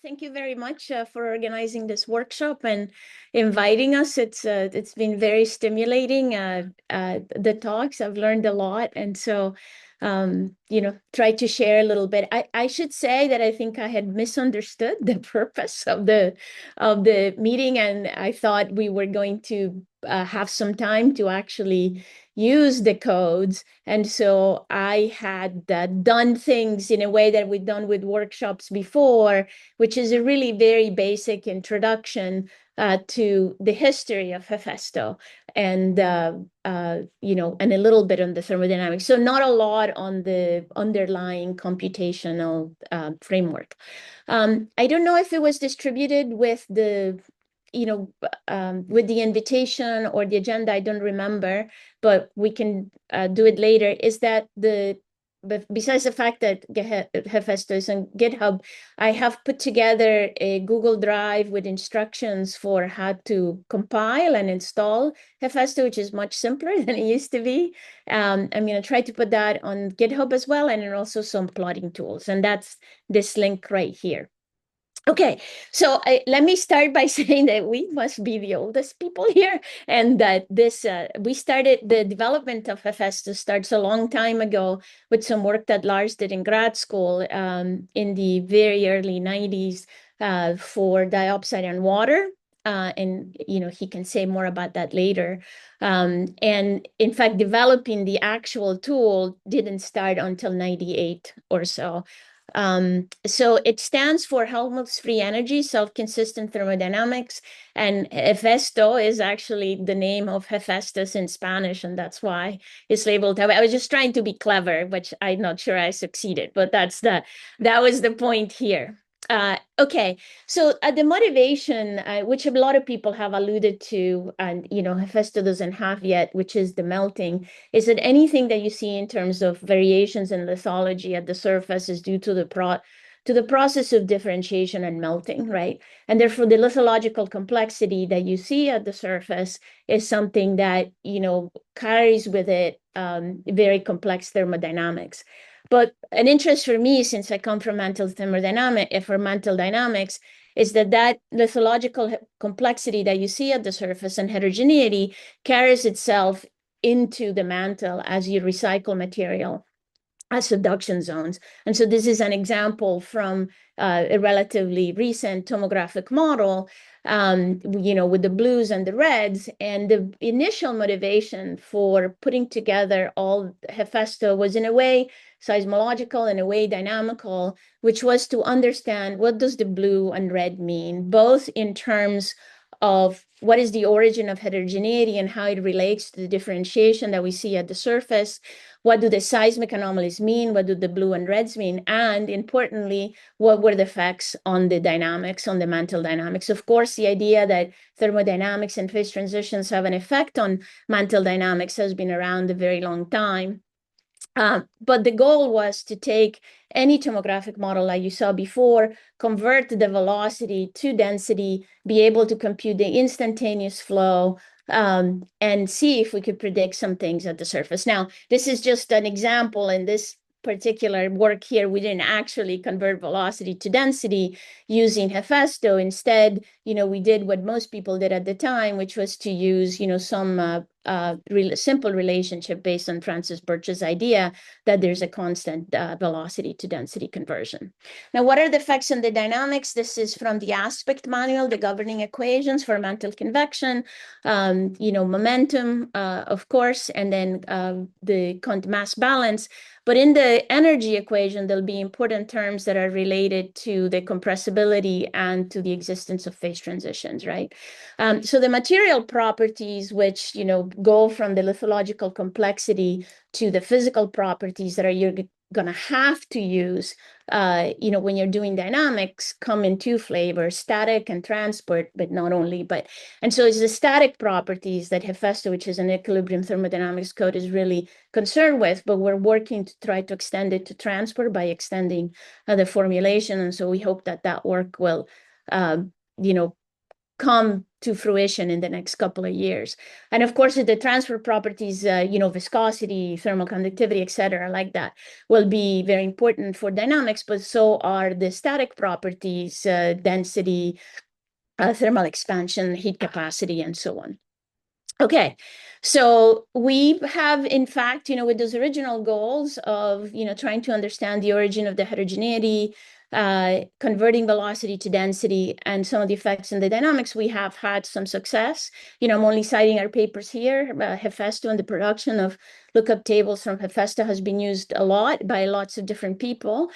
Thank you very much for organizing this workshop and inviting us. It's been very stimulating. The talks, I've learned a lot, and so try to share a little bit. I should say that I think I had misunderstood the purpose of the meeting, and I thought we were going to have some time to actually use the codes. And so I had done things in a way that we've done with workshops before, which is a really very basic introduction to the history of HeFESTo and and a little bit on the thermodynamics. So not a lot on the underlying computational framework. I don't know if it was distributed with the with the invitation or the agenda, I don't remember, but we can do it later. Is that but besides the fact that HeFESTo is on GitHub, I have put together a Google Drive with instructions for how to compile and install HeFESTo, which is much simpler than it used to be. I'm going to try to put that on GitHub as well, and then also some plotting tools. And that's this link right here. Okay, so let me start by saying that we must be the oldest people here, and that we started the development of HeFESTo starts a long time ago with some work that Lars did in grad school in the very early 90s for dioxide and water. And he can say more about that later. And in fact, developing the actual tool didn't start until 98 or so. So it stands for Helmholtz free energy, self-consistent thermodynamics, and HeFESTo is actually the name of HeFESTos in Spanish, and that's why it's labeled that way. I was just trying to be clever, which I'm not sure I succeeded, but that was the point here. Okay, so the motivation, which a lot of people have alluded to, and HeFESTo doesn't have yet, which is the melting, is that anything that you see in terms of variations in lithology at the surface is due to the process of differentiation and melting, right? And therefore, the lithological complexity that you see at the surface is something that carries with it very complex thermodynamics. But an interest for me, since I come from mantle dynamics, is that lithological complexity that you see at the surface and heterogeneity carries itself into the mantle as you recycle material as subduction zones. And so this is an example from a relatively recent tomographic model, with the blues and the reds. And the initial motivation for putting together all HeFESTo was in a way seismological, in a way dynamical, which was to understand what does the blue and red mean, both in terms of what is the origin of heterogeneity and how it relates to the differentiation that we see at the surface. What do the seismic anomalies mean? What do the blue and reds mean? And importantly, what were the effects on the dynamics, on the mantle dynamics? Of course, the idea that thermodynamics and phase transitions have an effect on mantle dynamics has been around a very long time. But the goal was to take any tomographic model like you saw before, convert the velocity to density, be able to compute the instantaneous flow, and see if we could predict some things at the surface. Now, this is just an example. In this particular work here, we didn't actually convert velocity to density using HeFESTo. Instead, we did what most people did at the time, which was to use, some simple relationship based on Francis Birch's idea that there's a constant velocity to density conversion. Now, what are the effects on the dynamics? This is from the aspect manual, the governing equations for mantle convection, momentum, of course, and then the mass balance. But in the energy equation, there'll be important terms that are related to the compressibility and to the existence of phase transitions, right? So the material properties, which, go from the lithological complexity to the physical properties that you're going to have to use, when you're doing dynamics, come in two flavors, static and transport, but not only. And so it's the static properties that HeFESTo, which is an equilibrium thermodynamics code, is really concerned with, but we're working to try to extend it to transport by extending the formulation. And so we hope that work will, come to fruition in the next couple of years. And of course, the transfer properties, viscosity, thermal conductivity, et cetera, like that, will be very important for dynamics, but so are the static properties, density, thermal expansion, heat capacity, and so on. Okay, so we have, in fact, with those original goals of, trying to understand the origin of the heterogeneity, converting velocity to density, and some of the effects in the dynamics, we have had some success. I'm only citing our papers here. HeFESTo and the production of lookup tables from HeFESTo has been used a lot by lots of different people.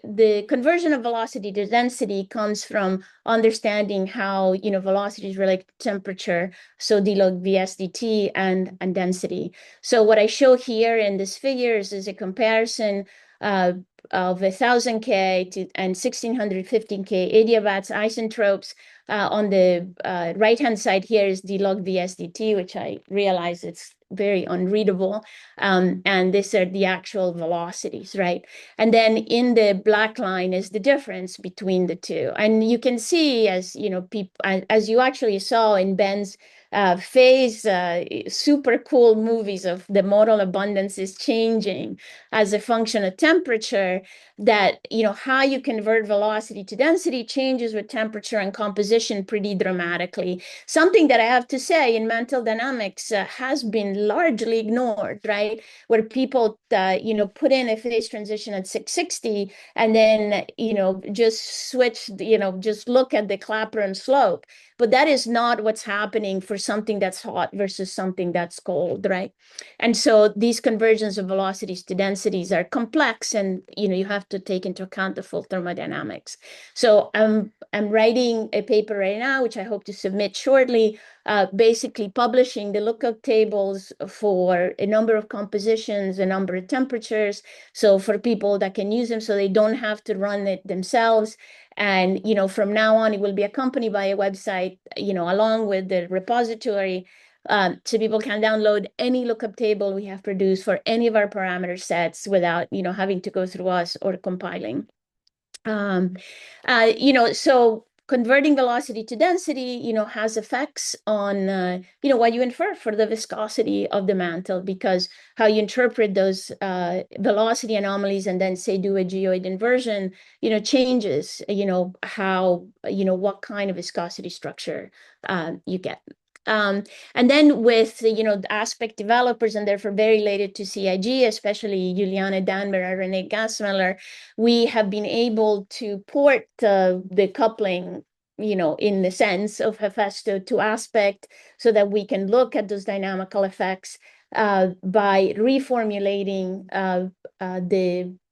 The conversion of velocity to density comes from understanding how velocities relate to temperature, so d log vs dt, and density. So what I show here in this figures is a comparison of 1000 K and 1615 K adiabats isotopes. On the right-hand side here is d log vs dt, which I realize it's very unreadable. And these are the actual velocities, right? And then in the black line is the difference between the two. And you can see, as as you actually saw in Ben's phase, super cool movies of the modal abundance is changing as a function of temperature, that how you convert velocity to density changes with temperature and composition pretty dramatically. Something that I have to say in mantle dynamics has been largely ignored, right? Where people put in a phase transition at 660 and then just switch, just look at the Clapeyron slope. But that is not what's happening for something that's hot versus something that's cold, right? And so these conversions of velocities to densities are complex, and you have to take into account the full thermodynamics. So I'm writing a paper right now, which I hope to submit shortly, basically publishing the lookup tables for a number of compositions, a number of temperatures, so for people that can use them so they don't have to run it themselves. And from now on, it will be accompanied by a website, along with the repository, so people can download any lookup table we have produced for any of our parameter sets without having to go through us or compiling. So converting velocity to density, has effects on, what you infer for the viscosity of the mantle, because how you interpret those velocity anomalies and then say do a geoid inversion, changes, how, what kind of viscosity structure you get. And then with the aspect developers, and therefore very related to CIG, especially Juliane Danberg and René Gassmiller, we have been able to port the coupling, in the sense of HeFESTo to aspect, so that we can look at those dynamical effects by reformulating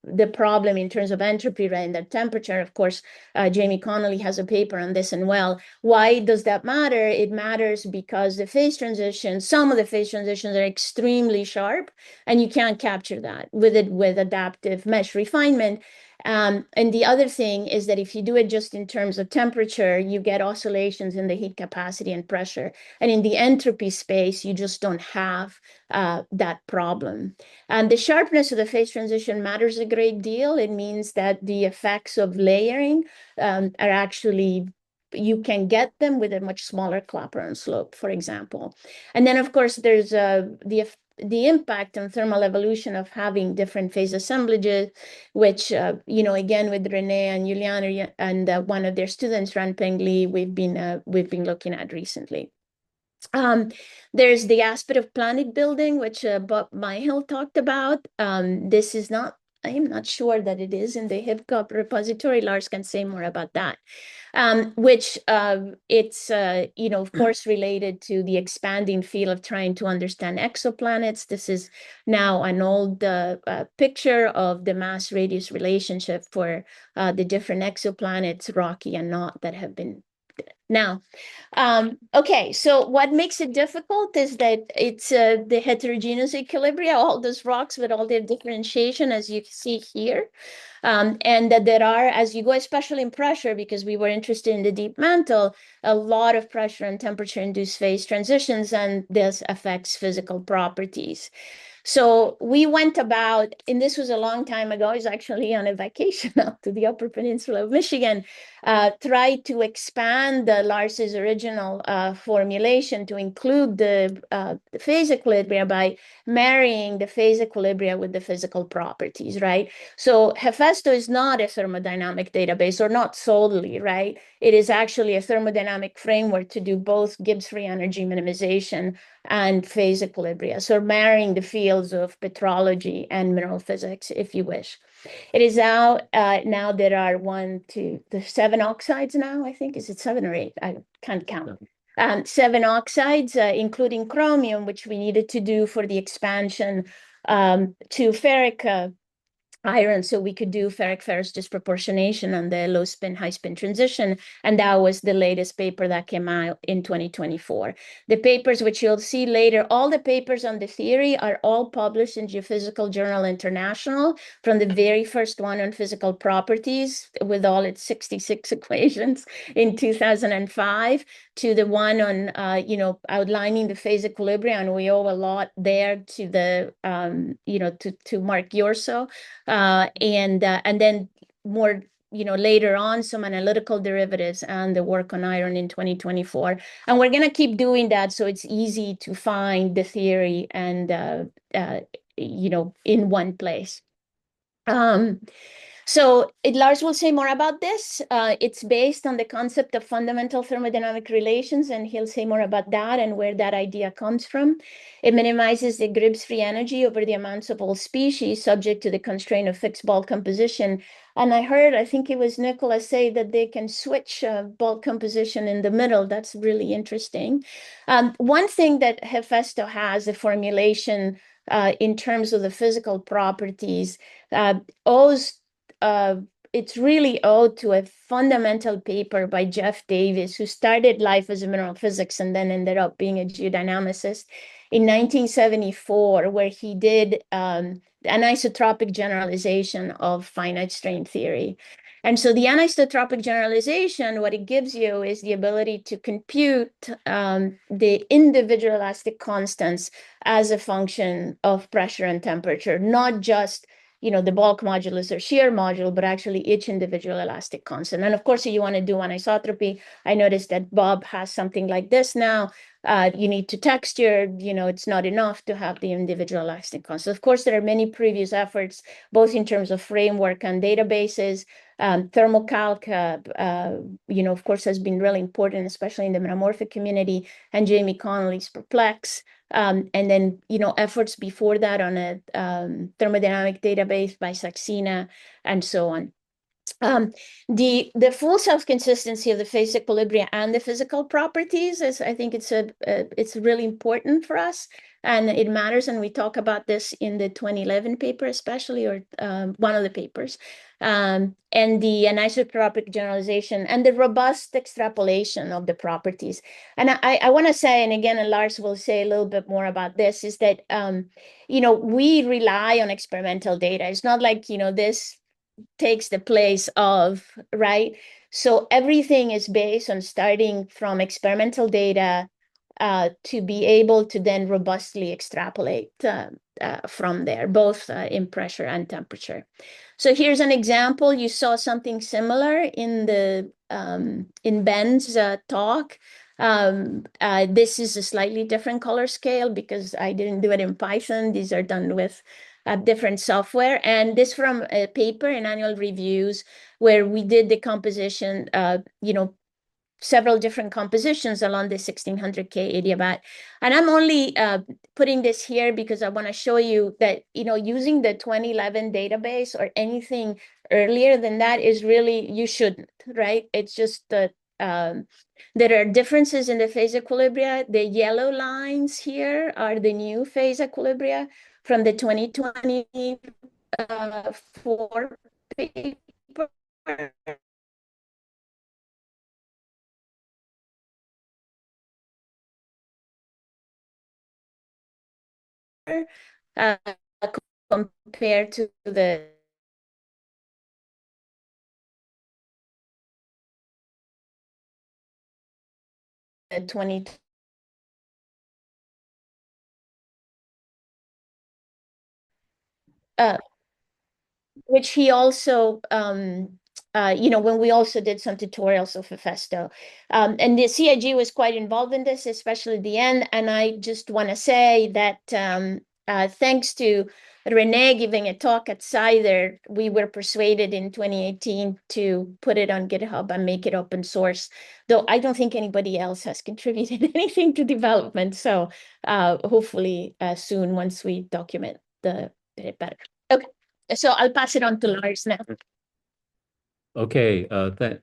the problem in terms of entropy, right, and the temperature. Of course, Jamie Connolly has a paper on this, and why does that matter? It matters because the phase transitions, some of the phase transitions are extremely sharp, and you can't capture that with adaptive mesh refinement. And the other thing is that if you do it just in terms of temperature, you get oscillations in the heat capacity and pressure. And in the entropy space, you just don't have that problem. And the sharpness of the phase transition matters a great deal. It means that the effects of layering are actually, you can get them with a much smaller Clapeyron slope, for example. And then, of course, there's the impact on thermal evolution of having different phase assemblages, which, again, with René and Juliane and one of their students, Ranpeng Li, we've been looking at recently. There's the aspect of planet building, which Bob Myhill talked about. This is not, I am not sure that it is in the HipCop repository. Lars can say more about that. Which it's, of course, related to the expanding field of trying to understand exoplanets. This is now an old picture of the mass radius relationship for the different exoplanets, rocky and not, that have been now. Okay, so what makes it difficult is that it's the heterogeneous equilibria, all those rocks with all their differentiation, as you see here. And that there are, as you go, especially in pressure, because we were interested in the deep mantle, a lot of pressure and temperature-induced phase transitions, and this affects physical properties. So we went about, and this was a long time ago, I was actually on a vacation up to the Upper Peninsula of Michigan, tried to expand Lars's original formulation to include the phase equilibria by marrying the phase equilibria with the physical properties, right? So HeFESTo is not a thermodynamic database, or not solely, right? It is actually a thermodynamic framework to do both Gibbs free energy minimization and phase equilibria. So marrying the fields of petrology and mineral physics, if you wish. It is out now. There are there's 7 oxides now, I think. Is it 7 or 8? I can't count. 7 oxides, including chromium, which we needed to do for the expansion to ferric iron, so we could do ferric ferrous disproportionation on the low spin high spin transition, and that was the latest paper that came out in 2024. The papers which you'll see later, all the papers on the theory are all published in Geophysical Journal International, from the very first one on physical properties with all its 66 equations in 2005 to the one on outlining the phase equilibrium, and we owe a lot there to the to Mark Yorso. And then more, later on, some analytical derivatives and the work on iron in 2024. And we're going to keep doing that, so it's easy to find the theory and, in one place. So Lars will say more about this. It's based on the concept of fundamental thermodynamic relations, and he'll say more about that and where that idea comes from. It minimizes the Gibbs free energy over the amounts of all species, subject to the constraint of fixed bulk composition. And I think it was Nicholas say that they can switch bulk composition in the middle. That's really interesting. One thing that HeFESTo has, a formulation in terms of the physical properties, owes it's really owed to a fundamental paper by Jeff Davis, who started life as a mineral physics and then ended up being a geodynamicist in 1974, where he did an anisotropic generalization of finite strain theory. And so the anisotropic generalization, what it gives you is the ability to compute the individual elastic constants as a function of pressure and temperature, not just the bulk modulus or shear module, but actually each individual elastic constant. And of course, if you want to do anisotropy, I noticed that Bob has something like this now. You need to texture, it's not enough to have the individual elastic constant. Of course, there are many previous efforts, both in terms of framework and databases. Thermocalc, of course, has been really important, especially in the metamorphic community, and Jamie Connolly's Perplex. And then, efforts before that on a thermodynamic database by Saxena and so on. The full self-consistency of the phase equilibria and the physical properties is, I think it's really important for us, and it matters. And we talk about this in the 2011 paper, especially, or one of the papers, and the anisotropic generalization and the robust extrapolation of the properties. And I want to say, and again, and Lars will say a little bit more about this, is that, we rely on experimental data. It's not like, this takes the place of, right? So everything is based on starting from experimental data to be able to then robustly extrapolate from there, both in pressure and temperature. So here's an example. You saw something similar in the in Ben's talk. This is a slightly different color scale because I didn't do it in Python. These are done with different software. And this from a paper in Annual Reviews, where we did the composition, several different compositions along the 1600K adiabat. And I'm only putting this here because I want to show you that, using the 2011 database or anything earlier than that is really, you shouldn't, right? It's just that there are differences in the phase equilibria. The yellow lines here are the new phase equilibria from the 2024 paper. Uh, compared to the 20 uh, which he also when we also did some tutorials of HeFESTo. And the CIG was quite involved in this, especially at the end. And I just want to say that thanks to Renee giving a talk at CIDER, we were persuaded in 2018 to put it on GitHub and make it open source, though I don't think anybody else has contributed anything to development. So hopefully soon, once we document it better. Okay. So I'll pass it on to Lars now. Okay,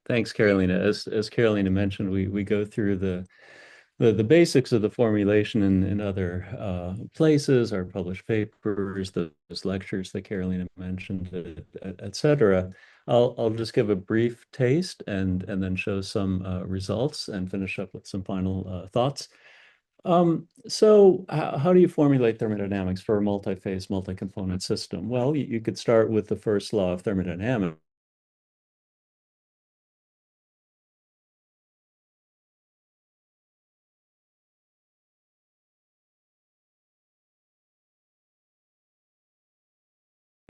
thanks, Carolina. As Carolina mentioned, we go through the basics of the formulation in other places, our published papers, those lectures that Carolina mentioned, et cetera. I'll just give a brief taste and then show some results and finish up with some final thoughts. So how do you formulate thermodynamics for a multi-phase, multi-component system? Well, you could start with the first law of thermodynamics.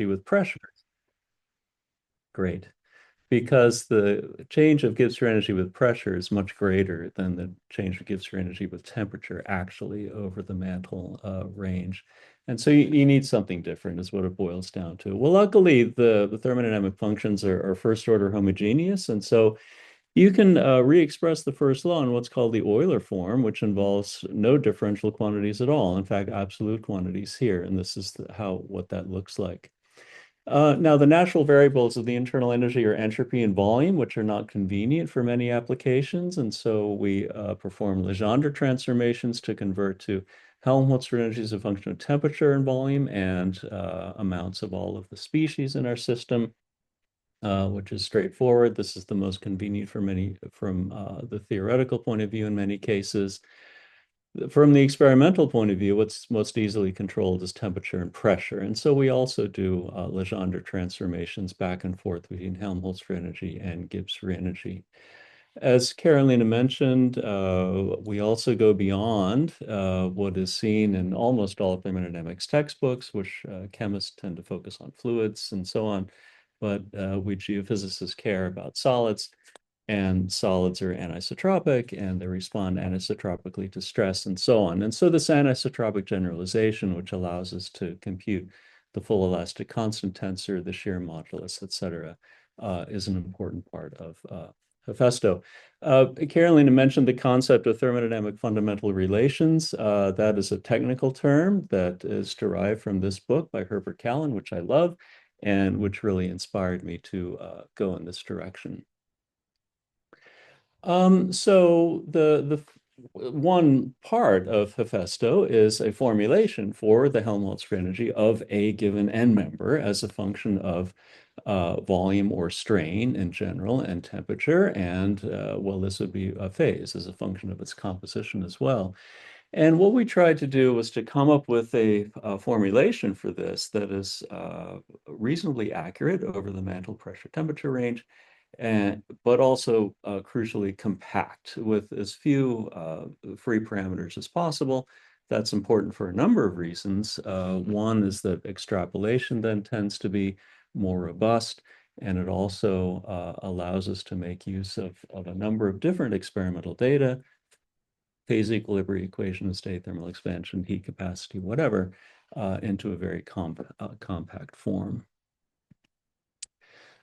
With pressure. Great. Because the change of Gibbs free energy with pressure is much greater than the change of Gibbs free energy with temperature actually over the mantle range. And so you need something different is what it boils down to. Well, luckily, the thermodynamic functions are first order homogeneous. And so you can re-express the first law in what's called the Euler form, which involves no differential quantities at all. In fact, absolute quantities here. And this is what that looks like. Now, the natural variables of the internal energy are entropy and volume, which are not convenient for many applications. And so we perform Legendre transformations to convert to Helmholtz for energy as a function of temperature and volume and amounts of all of the species in our system, which is straightforward. This is the most convenient for many from the theoretical point of view in many cases. From the experimental point of view, what's most easily controlled is temperature and pressure. And so we also do Legendre transformations back and forth between Helmholtz free energy and Gibbs free energy. As Carolina mentioned, we also go beyond what is seen in almost all thermodynamics textbooks, which chemists tend to focus on fluids and so on. But we geophysicists care about solids. And solids are anisotropic and they respond anisotropically to stress and so on. And so this anisotropic generalization, which allows us to compute the full elastic constant tensor, the shear modulus, et cetera, is an important part of HeFESTo. Carolina mentioned the concept of thermodynamic fundamental relations. That is a technical term that is derived from this book by Herbert Callan, which I love, and which really inspired me to go in this direction. So the one part of HeFESTo is a formulation for the Helmholtz free energy of a given n member as a function of volume or strain in general and temperature. And well, this would be a phase as a function of its composition as well. And what we tried to do was to come up with a formulation for this that is reasonably accurate over the mantle pressure temperature range, but also crucially compact with as few free parameters as possible. That's important for a number of reasons. One is that extrapolation then tends to be more robust, and it also allows us to make use of a number of different experimental data, phase equilibrium equation of state, thermal expansion, heat capacity, whatever, into a very compact form.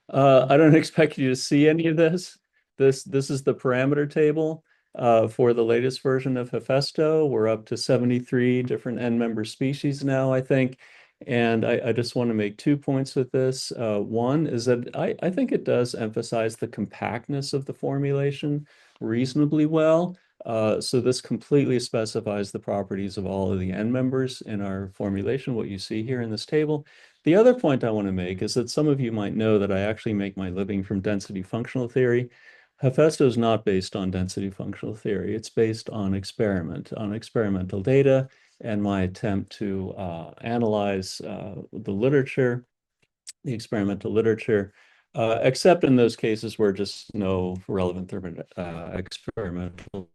I don't expect you to see any of this. This is the parameter table for the latest version of HeFESTo. We're up to 73 different n-member species now, I think. And I just want to make 2 points with this. One is that I think it does emphasize the compactness of the formulation reasonably well. So this completely specifies the properties of all of the n members in our formulation, what you see here in this table. The other point I want to make is that some of you might know that I actually make my living from density functional theory. HeFESTo is not based on density functional theory. It's based on experimental data, and my attempt to analyze the literature, the experimental literature, except in those cases where just no relevant experimental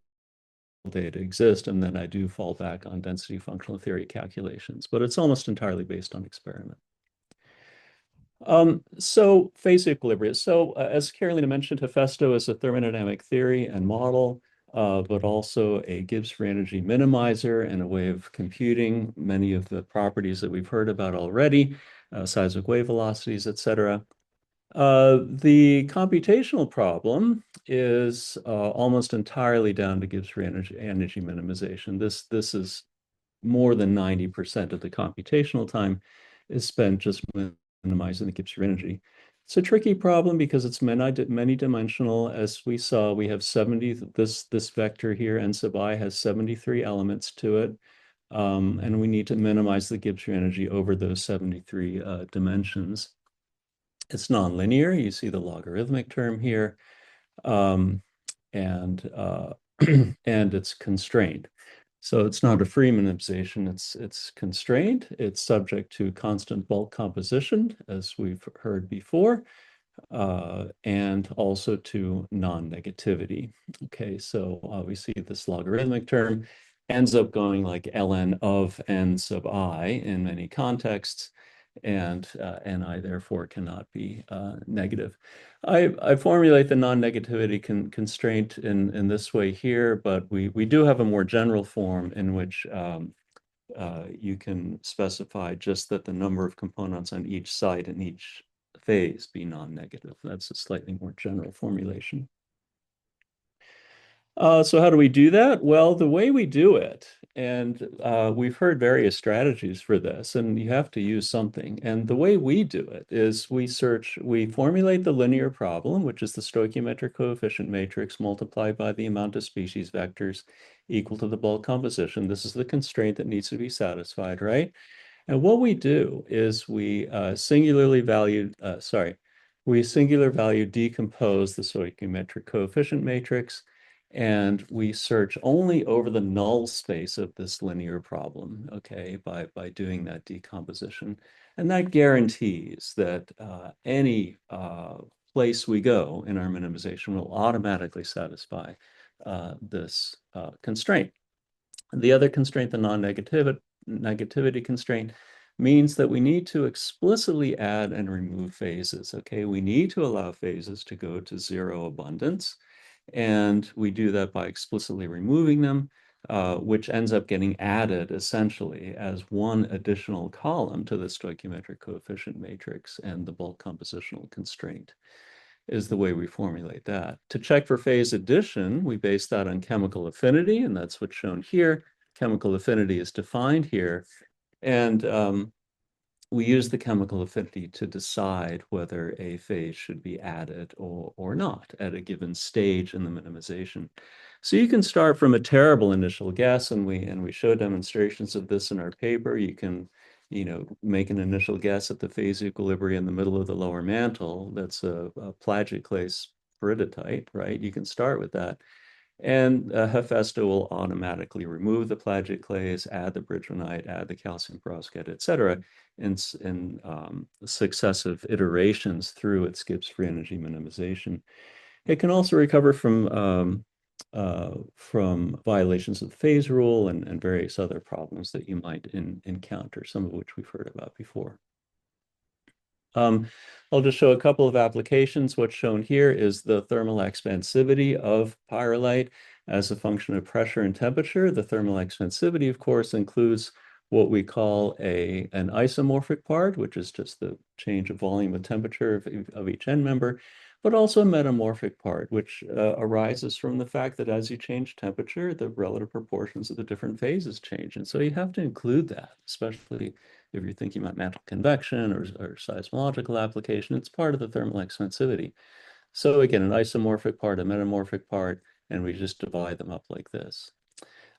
data exist, and then I do fall back on density functional theory calculations, but it's almost entirely based on experiment. So phase equilibrium. So as Carolina mentioned, HeFESto is a thermodynamic theory and model, but also a Gibbs free energy minimizer and a way of computing many of the properties that we've heard about already, seismic wave velocities, etc. The computational problem is almost entirely down to Gibbs free energy minimization. This is more than 90% of the computational time is spent just minimizing the Gibbs energy. It's a tricky problem because it's many dimensional. As we saw, we have 70, this vector here, n sub I, has 73 elements to it. And we need to minimize the Gibbs energy over those 73 dimensions. It's nonlinear. You see the logarithmic term here. Um, and and it's constrained. So it's not a free minimization, it's constrained. It's subject to constant bulk composition, as we've heard before, and also to non-negativity. Okay, so we see this logarithmic term ends up going like ln of n sub I in many contexts, and ni therefore cannot be negative. I formulate the non-negativity constraint in this way here, but we do have a more general form in which you can specify just that the number of components on each side in each phase be non-negative. That's a slightly more general formulation. So how do we do that? Well, the way we do it, and we've heard various strategies for this, and you have to use something. And the way we do it is we formulate the linear problem, which is the stoichiometric coefficient matrix multiplied by the amount of species vectors equal to the bulk composition. This is the constraint that needs to be satisfied, right? And what we do is we singular value decompose the stoichiometric coefficient matrix, and we search only over the null space of this linear problem, okay, by doing that decomposition. And that guarantees that any place we go in our minimization will automatically satisfy this constraint. The other constraint, the non-negativity constraint, means that we need to explicitly add and remove phases, okay? We need to allow phases to go to zero abundance, and we do that by explicitly removing them, which ends up getting added essentially as one additional column to the stoichiometric coefficient matrix, and the bulk compositional constraint is the way we formulate that. To check for phase addition, we base that on chemical affinity, and that's what's shown here. Chemical affinity is defined here. And we use the chemical affinity to decide whether a phase should be added or not at a given stage in the minimization. So you can start from a terrible initial guess, and we show demonstrations of this in our paper. You can, make an initial guess at the phase equilibrium in the middle of the lower mantle. That's a plagioclase peridotite, right? You can start with that. And HeFESto will automatically remove the plagioclase, add the bridgemanite, add the calcium perovskite, et cetera, in successive iterations through its Gibbs free energy minimization. It can also recover from violations of the phase rule and various other problems that you might encounter, some of which we've heard about before. I'll just show a couple of applications. What's shown here is the thermal expansivity of pyrrolite as a function of pressure and temperature. The thermal expansivity, of course, includes what we call an isomorphic part, which is just the change of volume and temperature of each end member, but also a metamorphic part, which arises from the fact that as you change temperature, the relative proportions of the different phases change. And so you have to include that, especially if you're thinking about mantle convection or seismological application. It's part of the thermal expansivity. So again, an isomorphic part, a metamorphic part, and we just divide them up like this.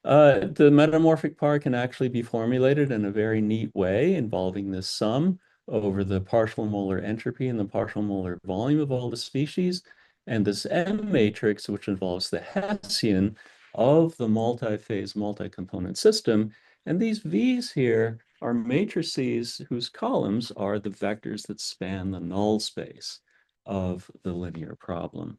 The metamorphic part can actually be formulated in a very neat way involving this sum over the partial molar entropy and the partial molar volume of all the species, and this M matrix, which involves the Hessian of the multi-phase, multi-component system. And these V's here are matrices whose columns are the vectors that span the null space of the linear problem.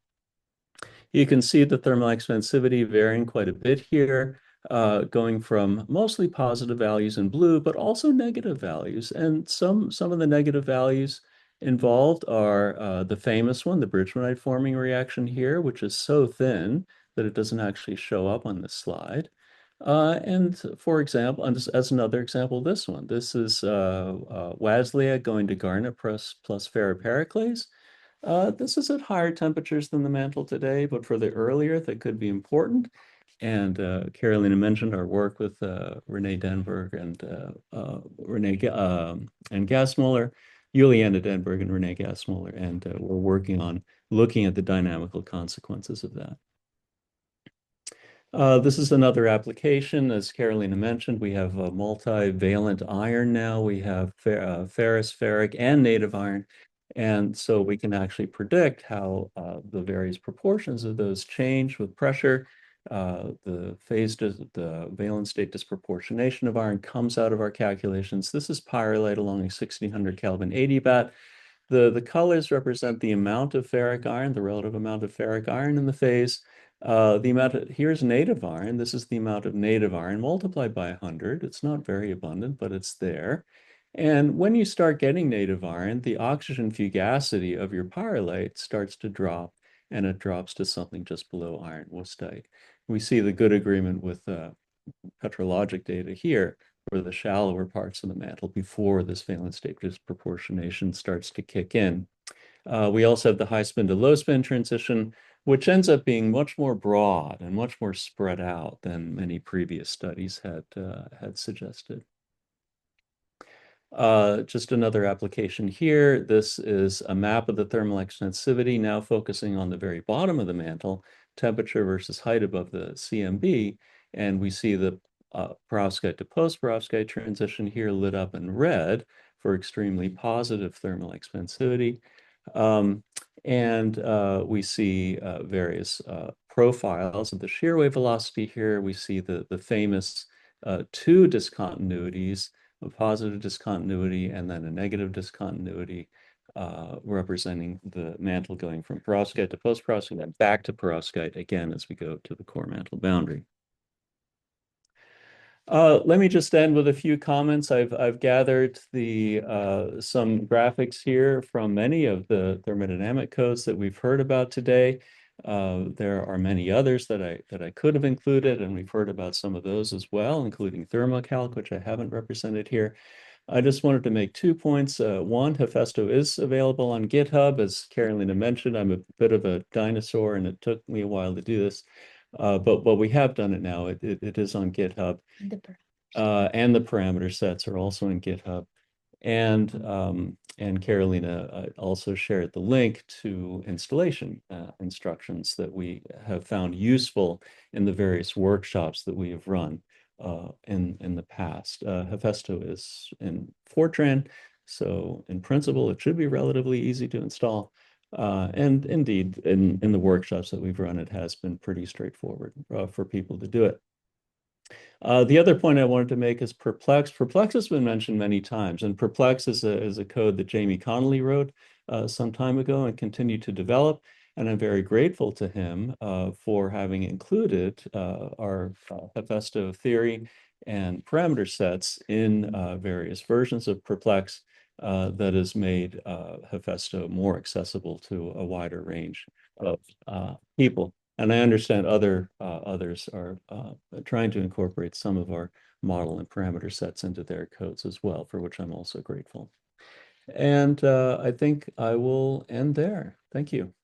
You can see the thermal expansivity varying quite a bit here, going from mostly positive values in blue, but also negative values. And some of the negative values involved are the famous one, the Bridgemanite forming reaction here, which is so thin that it doesn't actually show up on this slide. And for example, as another example, this one. This is Waslea going to garnet plus ferropericles. This is at higher temperatures than the mantle today, but for the earlier, that could be important. And Carolina mentioned our work with Renee Denberg and Gasmuller, Juliana Denberg and Renee Gasmuller, and we're working on looking at the dynamical consequences of that. This is another application. As Carolina mentioned, we have a multivalent iron now. We have ferrous, ferric, and native iron. And so we can actually predict how the various proportions of those change with pressure. The valence state disproportionation of iron comes out of our calculations. This is pyrrolite along a 1600 Kelvin adiabat. The colors represent the amount of ferric iron, the relative amount of ferric iron in the phase. Here's native iron. This is the amount of native iron multiplied by 100. It's not very abundant, but it's there. And when you start getting native iron, the oxygen fugacity of your pyrrolite starts to drop, and it drops to something just below iron wustite. We see the good agreement with petrologic data here for the shallower parts of the mantle before this valence state disproportionation starts to kick in. We also have the high spin to low spin transition, which ends up being much more broad and much more spread out than many previous studies had suggested. Just another application here. This is a map of the thermal extensivity, now focusing on the very bottom of the mantle, temperature versus height above the CMB. And we see the perovskite to post-perovskite transition here lit up in red for extremely positive thermal expansivity. We see various profiles of the shear wave velocity here. We see the famous two discontinuities, a positive discontinuity and then a negative discontinuity, representing the mantle going from perovskite to post-perovskite and back to perovskite again as we go to the core mantle boundary. Let me just end with a few comments. I've gathered some graphics here from many of the thermodynamic codes that we've heard about today. There are many others that I could have included, and we've heard about some of those as well, including thermocalc, which I haven't represented here. I just wanted to make 2 points. One, HeFESTo is available on GitHub. As Carolina mentioned, I'm a bit of a dinosaur, and it took me a while to do this. But we have done it now. It is on GitHub. And the parameter sets are also in GitHub. And Carolina also shared the link to installation instructions that we have found useful in the various workshops that we have run in the past. HeFESTo is in Fortran, so in principle, it should be relatively easy to install. And indeed, in the workshops that we've run, it has been pretty straightforward for people to do it. The other point I wanted to make is Perplex. Perplex has been mentioned many times, and Perplex is a code that Jamie Connolly wrote some time ago and continued to develop. And I'm very grateful to him for having included our HeFESTo theory and parameter sets in various versions of Perplex that has made HeFESTo more accessible to a wider range of people. And I understand others are trying to incorporate some of our model and parameter sets into their codes as well, for which I'm also grateful. And I think I will end there. Thank you.